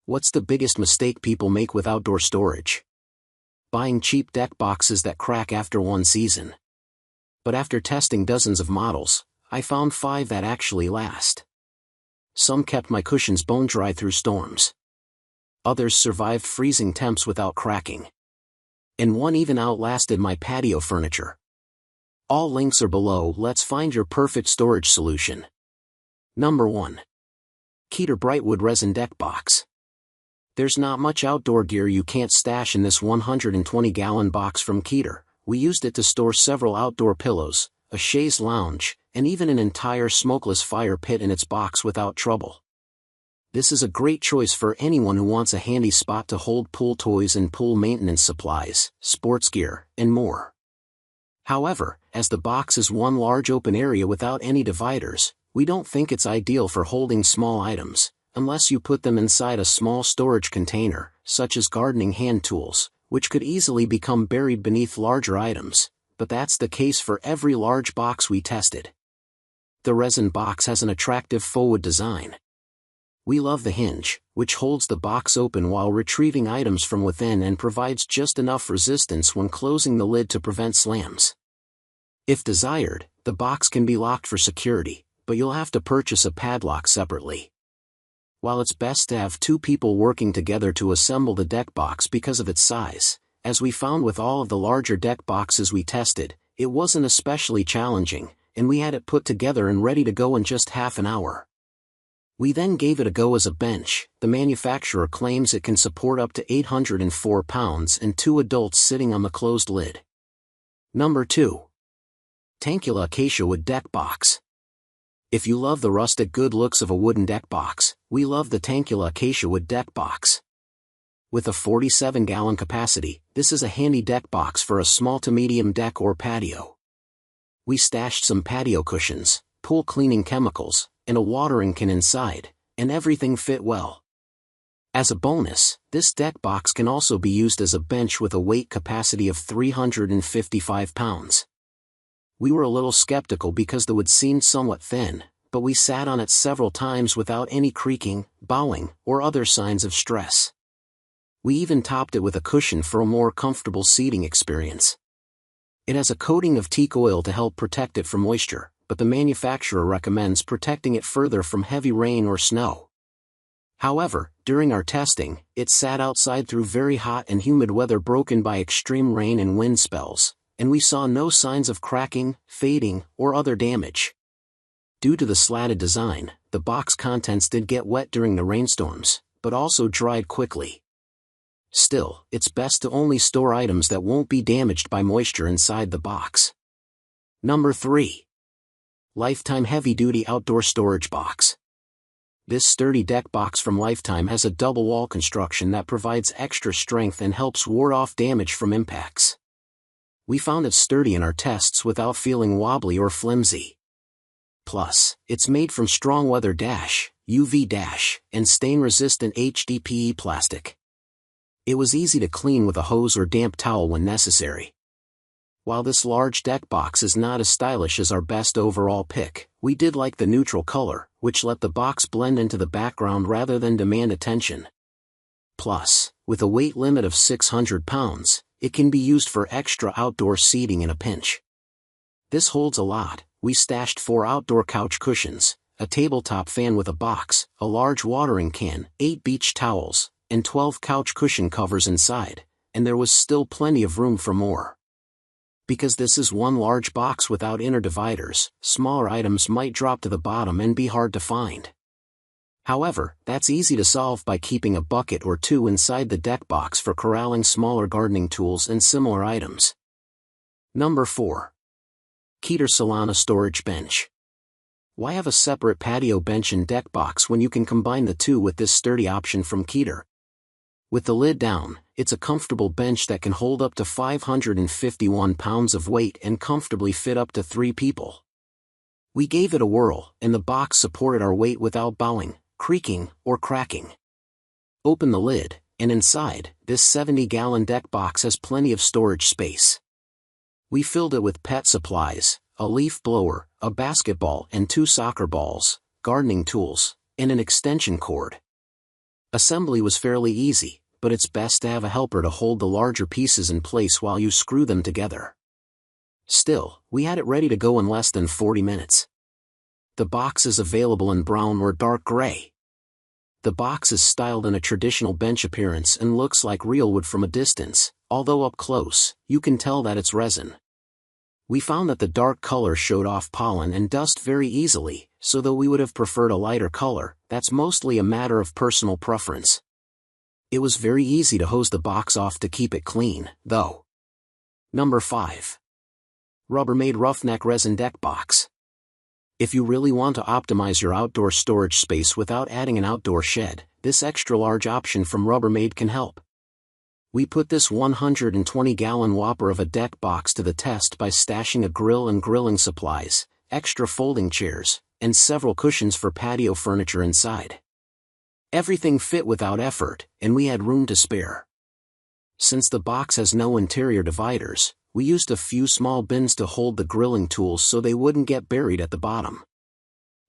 What's the biggest mistake people make with outdoor storage? Buying cheap deck boxes that crack after one season. But after testing dozens of models, I found 5 that actually last. Some kept my cushions bone dry through storms. Others survived freezing temps without cracking. And one even outlasted my patio furniture. All links are below. Let's find your perfect storage solution. Number 1. Keter Brightwood Resin Deck Box. There's not much outdoor gear you can't stash in this 120-gallon box from Keter. We used it to store several outdoor pillows, a chaise lounge, and even an entire smokeless fire pit in its box without trouble. This is a great choice for anyone who wants a handy spot to hold pool toys and pool maintenance supplies, sports gear, and more. However, as the box is one large open area without any dividers, we don't think it's ideal for holding small items, unless you put them inside a small storage container, such as gardening hand tools, which could easily become buried beneath larger items, but that's the case for every large box we tested. The resin box has an attractive forward design. We love the hinge, which holds the box open while retrieving items from within and provides just enough resistance when closing the lid to prevent slams. If desired, the box can be locked for security, but you'll have to purchase a padlock separately. While it's best to have 2 people working together to assemble the deck box because of its size, as we found with all of the larger deck boxes we tested, it wasn't especially challenging, and we had it put together and ready to go in just half an hour. We then gave it a go as a bench. The manufacturer claims it can support up to 804 pounds and 2 adults sitting on the closed lid. Number 2. Tankula Acacia Wood Deck Box. If you love the rustic good looks of a wooden deck box, we love the Tankula Acacia Wood Deck Box. With a 47-gallon capacity, this is a handy deck box for a small to medium deck or patio. We stashed some patio cushions, pool cleaning chemicals, and a watering can inside, and everything fit well. As a bonus, this deck box can also be used as a bench with a weight capacity of 355 pounds. We were a little skeptical because the wood seemed somewhat thin, but we sat on it several times without any creaking, bowing, or other signs of stress. We even topped it with a cushion for a more comfortable seating experience. It has a coating of teak oil to help protect it from moisture, but the manufacturer recommends protecting it further from heavy rain or snow. However, during our testing, it sat outside through very hot and humid weather broken by extreme rain and wind spells, and we saw no signs of cracking, fading, or other damage. Due to the slatted design, the box contents did get wet during the rainstorms, but also dried quickly. Still, it's best to only store items that won't be damaged by moisture inside the box. Number 3. Lifetime Heavyduty Outdoor Storage Box. This sturdy deck box from Lifetime has a double wall construction that provides extra strength and helps ward off damage from impacts. We found it sturdy in our tests without feeling wobbly or flimsy. Plus, it's made from strong weather UV and stain-resistant HDPE plastic. It was easy to clean with a hose or damp towel when necessary. While this large deck box is not as stylish as our best overall pick, we did like the neutral color, which let the box blend into the background rather than demand attention. Plus, with a weight limit of 600 pounds, it can be used for extra outdoor seating in a pinch. This holds a lot. We stashed 4 outdoor couch cushions, a tabletop fan with a box, a large watering can, 8 beach towels, and 12 couch cushion covers inside, and there was still plenty of room for more. Because this is one large box without inner dividers, smaller items might drop to the bottom and be hard to find. However, that's easy to solve by keeping a bucket or 2 inside the deck box for corralling smaller gardening tools and similar items. Number 4. Keter Salana Storage Bench. Why have a separate patio bench and deck box when you can combine the 2 with this sturdy option from Keter? With the lid down, it's a comfortable bench that can hold up to 551 pounds of weight and comfortably fit up to 3 people. We gave it a whirl, and the box supported our weight without bowing, creaking, or cracking. Open the lid, and inside, this 70-gallon deck box has plenty of storage space. We filled it with pet supplies, a leaf blower, a basketball and 2 soccer balls, gardening tools, and an extension cord. Assembly was fairly easy, but it's best to have a helper to hold the larger pieces in place while you screw them together. Still, we had it ready to go in less than 40 minutes. The box is available in brown or dark gray. The box is styled in a traditional bench appearance and looks like real wood from a distance, although up close, you can tell that it's resin. We found that the dark color showed off pollen and dust very easily, so though we would have preferred a lighter color, that's mostly a matter of personal preference. It was very easy to hose the box off to keep it clean, though. Number 5. Rubbermaid Roughneck Resin Deck Box. If you really want to optimize your outdoor storage space without adding an outdoor shed, this extra-large option from Rubbermaid can help. We put this 120-gallon whopper of a deck box to the test by stashing a grill and grilling supplies, extra folding chairs, and several cushions for patio furniture inside. Everything fit without effort, and we had room to spare. Since the box has no interior dividers, we used a few small bins to hold the grilling tools so they wouldn't get buried at the bottom.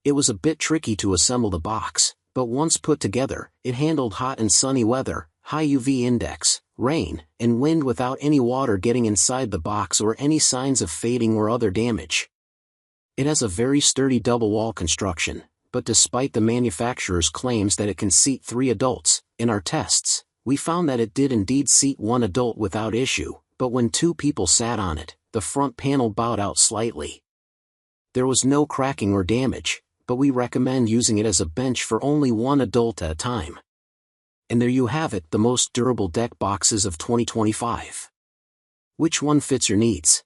It was a bit tricky to assemble the box, but once put together, it handled hot and sunny weather, high UV index, rain, and wind without any water getting inside the box or any signs of fading or other damage. It has a very sturdy double wall construction, but despite the manufacturer's claims that it can seat 3 adults, in our tests, we found that it did indeed seat 1 adult without issue, but when 2 people sat on it, the front panel bowed out slightly. There was no cracking or damage, but we recommend using it as a bench for only 1 adult at a time. And there you have it, the most durable deck boxes of 2025. Which one fits your needs?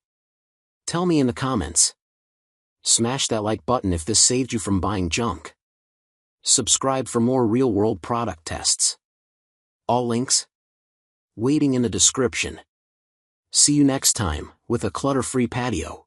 Tell me in the comments. Smash that like button if this saved you from buying junk. Subscribe for more real-world product tests. All links waiting in the description. See you next time, with a clutter-free patio.